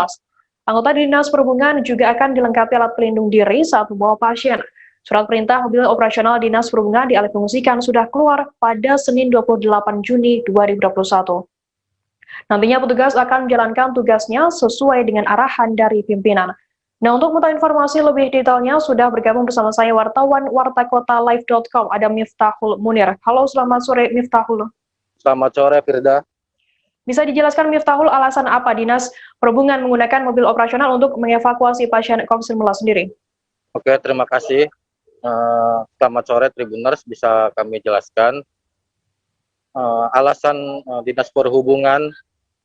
Anggota Dinas Perhubungan juga akan dilengkapi alat pelindung diri saat membawa pasien. Surat perintah mobil operasional Dinas Perhubungan dialihfungsikan sudah keluar pada Senin 28 Juni 2021. Nantinya petugas akan menjalankan tugasnya sesuai dengan arahan dari pimpinan. Nah, untuk mengetahui informasi lebih detailnya sudah bergabung bersama saya wartawan wartakotalive.com, ada Miftahul Munir. Halo, selamat sore Miftahul. Selamat sore Firda. Bisa dijelaskan Miftahul, alasan apa Dinas Perhubungan menggunakan mobil operasional untuk mengevakuasi pasien COVID-19 sendiri? Oke, terima kasih. Selamat sore Tribuners, bisa kami jelaskan. Alasan Dinas Perhubungan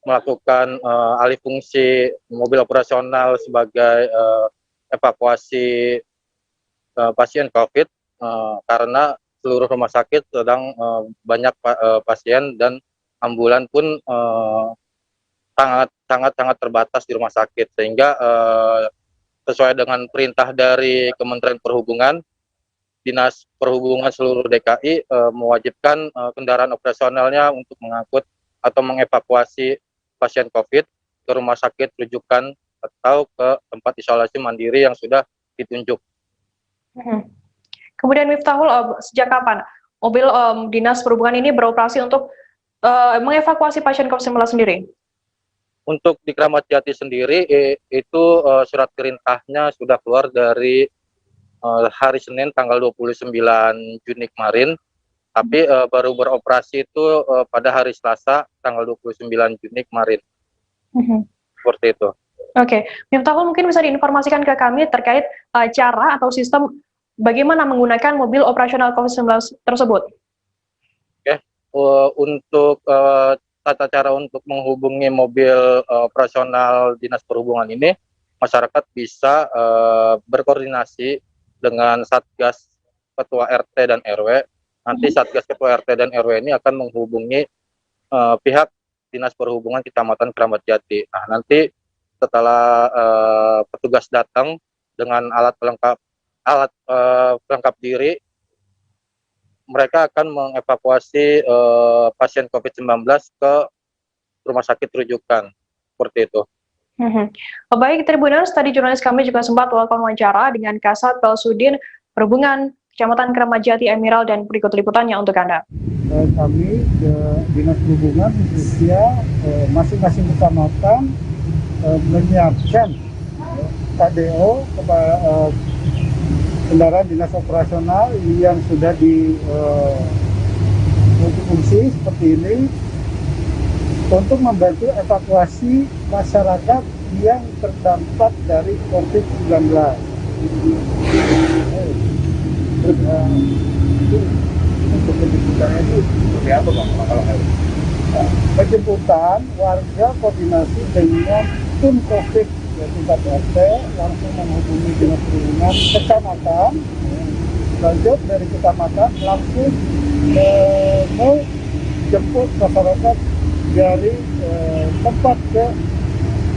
melakukan alih fungsi mobil operasional sebagai evakuasi pasien COVID karena seluruh rumah sakit sedang banyak pasien dan ambulan pun sangat terbatas di rumah sakit, sehingga sesuai dengan perintah dari Kementerian Perhubungan, Dinas Perhubungan seluruh DKI mewajibkan kendaraan operasionalnya untuk mengangkut atau mengevakuasi pasien COVID ke rumah sakit rujukan atau ke tempat isolasi mandiri yang sudah ditunjuk. Kemudian Miftahul, sejak kapan mobil Dinas Perhubungan ini beroperasi untuk mengevakuasi pasien COVID-19 sendiri? Untuk di Kramat Jati sendiri itu surat perintahnya sudah keluar dari hari Senin tanggal 29 Juni kemarin, tapi baru beroperasi itu pada hari Selasa tanggal 29 Juni kemarin. Seperti itu. Oke, Miftahul mungkin bisa diinformasikan ke kami terkait cara atau sistem bagaimana menggunakan mobil operasional COVID-19 tersebut? Untuk tata cara untuk menghubungi mobil operasional Dinas Perhubungan ini, masyarakat bisa berkoordinasi dengan Satgas Ketua RT dan RW. Nanti Satgas Ketua RT dan RW ini akan menghubungi pihak Dinas Perhubungan Kecamatan Kramat Jati. Nah, nanti setelah petugas datang dengan alat pelengkap diri, mereka akan mengevakuasi pasien COVID-19 ke rumah sakit rujukan, seperti itu. Baik, Tribuners, tadi jurnalis kami juga sempat melakukan wawancara dengan Kasat Balsudin Perhubungan Kecamatan Kramat Jati Emerald, dan berikut liputannya untuk Anda. Kami Dinas Perhubungan khususnya masing-masing kecamatan menyiapkan KDO kepada kendaraan dinas operasional yang sudah multifungsi seperti ini untuk membantu evakuasi masyarakat yang terdampak dari COVID-19. Untuk penjemputannya itu seperti apa Bang? Penjemputan warga koordinasi dengan tim COVID tingkat RT langsung menghubungi Dinas Perhubungan kecamatan, lanjut dari kecamatan langsung menjemput masyarakat dari tempat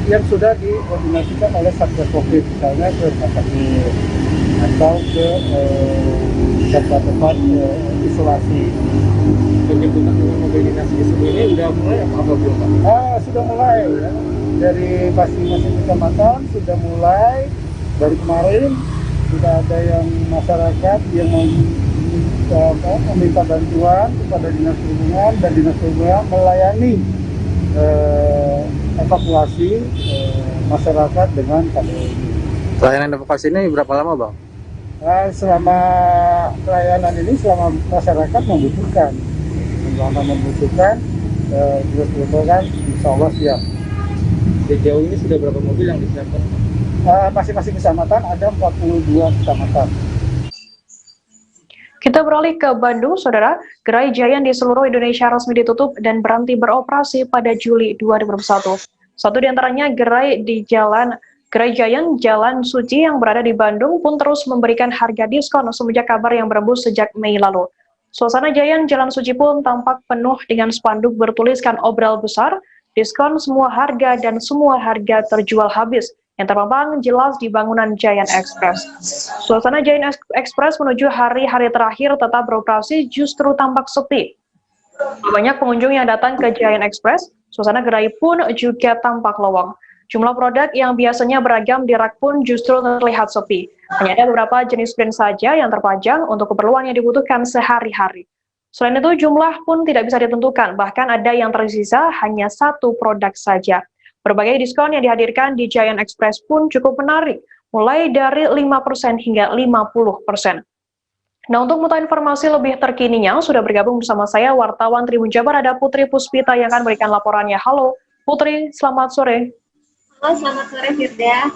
yang sudah dikoordinasikan oleh Satgas Covid, misalnya ke rumah sakit atau ke tempat-tempat isolasi. Penjemputan dengan mobil dinas ini sudah mulai apa belum Pak? Sudah mulai ya. Dari masing-masing kecamatan sudah mulai dari kemarin sudah ada yang masyarakat yang meminta bantuan kepada Dinas Perhubungan, dan Dinas Perhubungan melayani evakuasi masyarakat dengan KDO ini. Pelayanan evakuasi ini berapa lama Bang? Selama pelayanan ini, selama masyarakat membutuhkan, Dinas Perhubungan insya Allah siap. Sejauh ini sudah berapa mobil yang disiapkan? Masing-masing kecamatan ada 42 kecamatan. Kita beralih ke Bandung, Saudara. Gerai Giant di seluruh Indonesia resmi ditutup dan berhenti beroperasi pada Juli 2021. Satu di antaranya Gerai Giant Jalan Suci yang berada di Bandung pun terus memberikan harga diskon semenjak kabar yang berembus sejak Mei lalu. Suasana Giant Jalan Suci pun tampak penuh dengan spanduk bertuliskan obral besar, diskon semua harga dan semua harga terjual habis, yang terpampang jelas di bangunan Giant Express. Suasana Giant Express menuju hari-hari terakhir tetap beroperasi justru tampak sepi. Banyak pengunjung yang datang ke Giant Express, suasana gerai pun juga tampak lowong. Jumlah produk yang biasanya beragam di rak pun justru terlihat sepi. Hanya ada beberapa jenis brand saja yang terpajang untuk keperluan yang dibutuhkan sehari-hari. Selain itu, jumlah pun tidak bisa ditentukan, bahkan ada yang tersisa hanya satu produk saja. Berbagai diskon yang dihadirkan di Giant Express pun cukup menarik, mulai dari 5% hingga 50%. Nah, untuk mengetahui informasi lebih terkininya, sudah bergabung bersama saya wartawan Tribun Jabar, ada Putri Puspita yang akan memberikan laporannya. Halo, Putri, selamat sore. Halo, selamat sore Firda.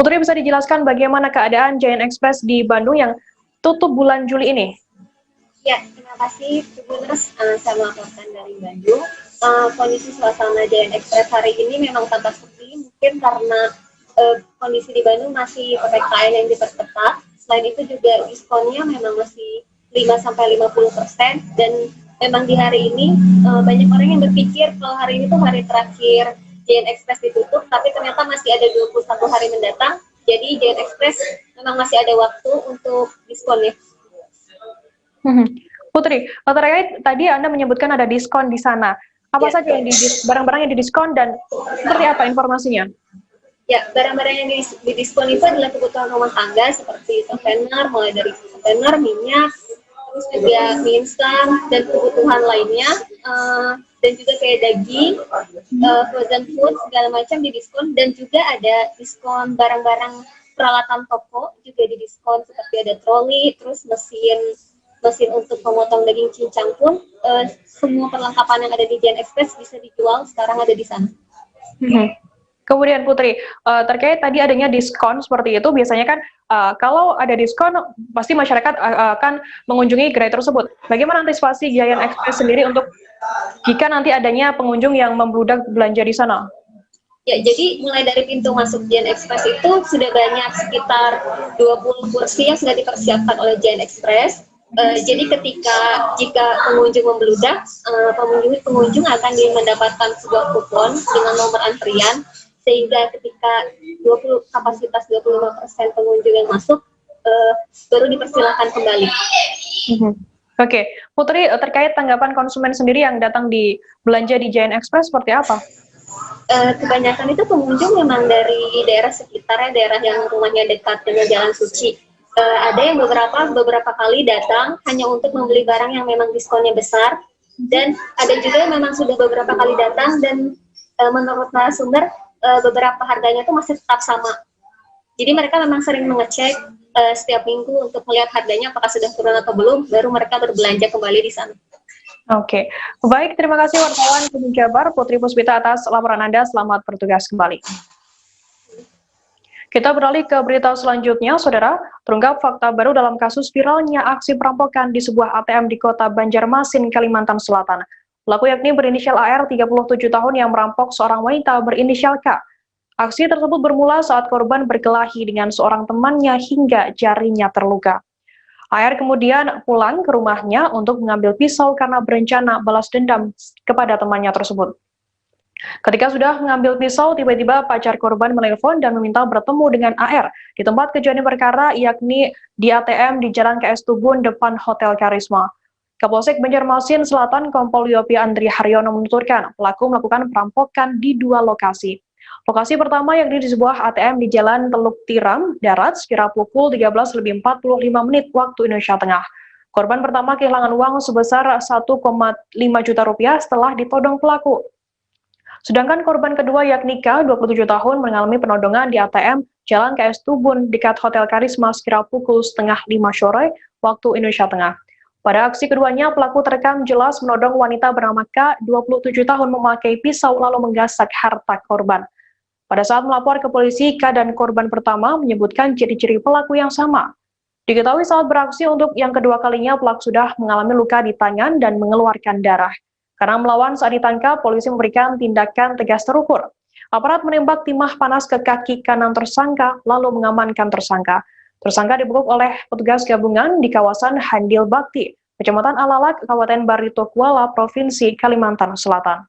Putri, bisa dijelaskan bagaimana keadaan Giant Express di Bandung yang tutup bulan Juli ini? Ya, terima kasih Tribuners. Saya melaporkan dari Bandung. Kondisi suasana Giant Express hari ini memang tampak sepi, mungkin karena kondisi di Bandung masih PPKM yang diperketat. Selain itu juga diskonnya memang masih 5-50%, dan memang di hari ini banyak orang yang berpikir kalau hari ini tuh hari terakhir Giant Express ditutup, tapi ternyata masih ada 21 hari mendatang. Jadi Giant Express memang masih ada waktu untuk diskonnya. Putri, terkait tadi Anda menyebutkan ada diskon di sana. Apa saja yang barang-barang yang didiskon dan seperti apa informasinya? Ya, barang-barang yang didiskon itu adalah kebutuhan rumah tangga seperti container, mulai dari container, minyak, terus juga mie instan, dan kebutuhan lainnya, dan juga kayak daging, frozen food, segala macam didiskon, dan juga ada diskon barang-barang peralatan toko juga didiskon, seperti ada troli, terus mesin untuk memotong daging cincang pun, semua perlengkapan yang ada di Giant Express bisa dijual, sekarang ada di sana. Kemudian Putri, terkait tadi adanya diskon seperti itu, biasanya kan kalau ada diskon, pasti masyarakat akan mengunjungi gerai tersebut. Bagaimana antisipasi Giant Express sendiri untuk jika nanti adanya pengunjung yang membludak belanja di sana? Ya, jadi mulai dari pintu masuk Giant Express itu sudah banyak sekitar 20 kursi yang sudah dipersiapkan oleh Giant Express. Jadi jika pengunjung membludak, pengunjung akan mendapatkan sebuah kupon dengan nomor antrian, sehingga ketika kapasitas 25% pengunjung yang masuk, baru dipersilakan kembali. Oke, Putri, terkait tanggapan konsumen sendiri yang datang di belanja di Giant Express seperti apa? Kebanyakan itu pengunjung memang dari daerah sekitarnya, daerah yang rumahnya dekat dengan Jalan Suci. Ada yang beberapa kali datang hanya untuk membeli barang yang memang diskonnya besar, dan ada juga yang memang sudah beberapa kali datang dan menurut narasumber beberapa harganya itu masih tetap sama. Jadi mereka memang sering mengecek setiap minggu untuk melihat harganya apakah sudah turun atau belum, baru mereka berbelanja kembali di sana. Oke, baik, terima kasih wartawan Tribun Jabar Putri Puspita atas laporan Anda. Selamat bertugas kembali. Kita beralih ke berita selanjutnya, Saudara. Terungkap fakta baru dalam kasus viralnya aksi perampokan di sebuah ATM di kota Banjarmasin, Kalimantan Selatan. Pelaku yakni berinisial AR, 37 tahun, yang merampok seorang wanita berinisial K. Aksi tersebut bermula saat korban berkelahi dengan seorang temannya hingga jarinya terluka. AR kemudian pulang ke rumahnya untuk mengambil pisau karena berencana balas dendam kepada temannya tersebut. Ketika sudah mengambil pisau, tiba-tiba pacar korban menelpon dan meminta bertemu dengan AR di tempat kejadian perkara, yakni di ATM di Jalan KS Tubun depan Hotel Karisma. Kapolsek Banjarmasin Selatan Kompol Yopi Andri Haryono menuturkan pelaku melakukan perampokan di dua lokasi. Lokasi pertama yakni di sebuah ATM di Jalan Teluk Tiram Darat sekira pukul 13.45 waktu Indonesia Tengah. Korban pertama kehilangan uang sebesar 1,5 juta rupiah setelah ditodong pelaku. Sedangkan korban kedua yakni K, 27 tahun, mengalami penodongan di ATM Jalan KS Tubun dekat Hotel Karisma sekira pukul 4:30 sore waktu Indonesia Tengah. Pada aksi keduanya, pelaku terekam jelas menodong wanita bernama K, 27 tahun, memakai pisau lalu menggasak harta korban. Pada saat melapor ke polisi, K dan korban pertama menyebutkan ciri-ciri pelaku yang sama. Diketahui saat beraksi untuk yang kedua kalinya, pelaku sudah mengalami luka di tangan dan mengeluarkan darah. Karena melawan saat ditangkap, polisi memberikan tindakan tegas terukur. Aparat menembak timah panas ke kaki kanan tersangka, lalu mengamankan tersangka. Tersangka dibekuk oleh petugas gabungan di kawasan Handil Bakti, Kecamatan Alalak, Kabupaten Barito Kuala, Provinsi Kalimantan Selatan.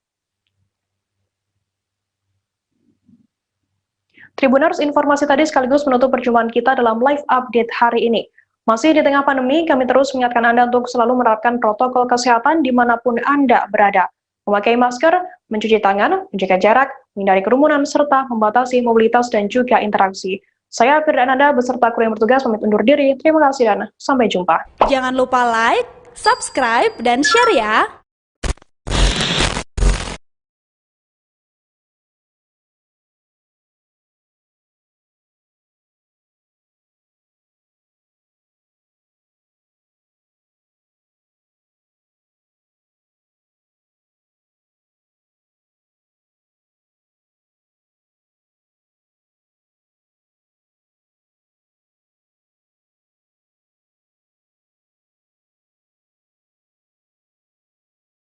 Tribuners, informasi tadi sekaligus menutup perjumpaan kita dalam live update hari ini. Masih di tengah pandemi, kami terus mengingatkan Anda untuk selalu menerapkan protokol kesehatan dimanapun Anda berada. Memakai masker, mencuci tangan, menjaga jarak, menghindari kerumunan, serta membatasi mobilitas dan juga interaksi. Saya Firda Ananda beserta kru yang bertugas pamit undur diri. Terima kasih dan sampai jumpa. Jangan lupa like, subscribe, dan share ya!